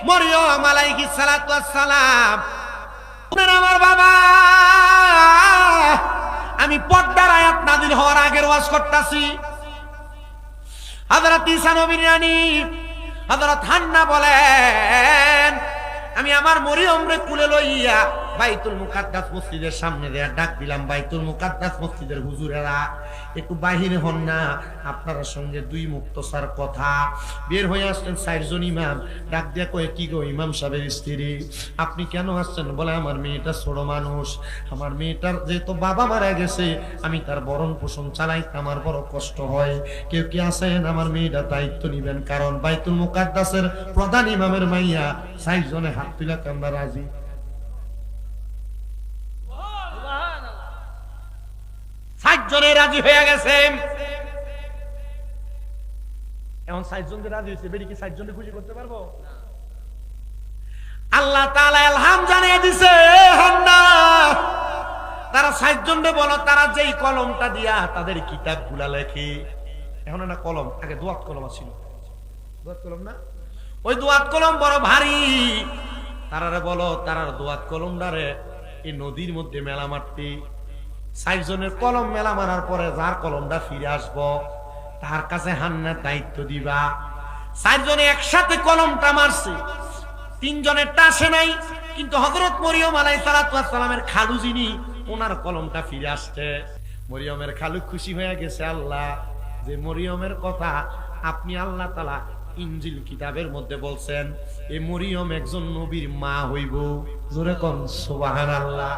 মরিয়ম আলাইহিস সালাতু ওয়াস সালাম, আমার বাবা, আমি পর্দার আয়াত নাযিল হওয়ার আগের ওয়াজ করতেছি। হযরত ঈসা নবীর রানী হযরত হান্না বলেন, আমি আমার মরিয়মরে কুলে লইয়া বাইতুল মুকাদ্দাস মসজিদের সামনে দিয়ে ডাক দিলাম, বাইতুল মুকাদ্দাস মসজিদের হুজুরেরা একটু বাহিরে হন না, আপনার সঙ্গে দুই মুক্তসার কথা। বের হয়ে আসলেন 4 জন ইমাম, ডাক দিয়া কয়ে, কি গো ইমাম সাহেবের স্ত্রী, আপনি কেন আসছেন? বলে, আমার মেয়েটা ছোট মানুষ, আমার মেয়েটার যেহেতু বাবা মারা গেছে, আমি তার ভরণ পোষণ চালাইতে আমার বড় কষ্ট হয়, কেউ কি আছেন আমার মেয়েটা দায়িত্ব নিবেন? কারণ বাইতুল মুকাদ্দাসের প্রধান ইমামের মাইয়া 4 জনে হাত তুলা আমরা রাজি। সাতজনে রাজি হয়ে গেছে। এখন 4 জন যে রাজি হয়েছে, বেরি কি 4 জনে খুশি করতে পারবো? আল্লাহ তাআলা ইলহাম জানিয়ে দিছে, হান্না তারা 4 জনে বলো, তারা যেই কলমটা দিয়া তাদের কিতাবগুলা লেখে। এখন না কলম, আগে দোয়াত কলম ছিল, দোয়াত কলম না, ওই দোয়াত কলম বড় ভারী। তারারে বলো, তারার দোয়াত কলমটারে এই নদীর মধ্যে মেলা মারতে। 4 জনের কলম মেলা মারার পরে যার কলমটা ফিরে আসবো, তার কাছে হান্না দায়িত্ব দিবা। 4 জনে একসাথে কলমটা মারছে, 3 জনেরটা আসে নাই, কিন্তু হযরত মরিয়ম আলাইহিস সালাতু ওয়াস সালামের খালু যিনি, ওনার কলমটা ফিরে আসছে। মরিয়মের খালু খুশি হয়ে গেছে, আল্লাহ যে মরিয়মের কথা আপনি আল্লাহ তাআলা ইনজিল কিতাবের মধ্যে বলছেন, এই মরিয়ম একজন নবীর মা হইব। জোরে কোন সুবহানাল্লাহ।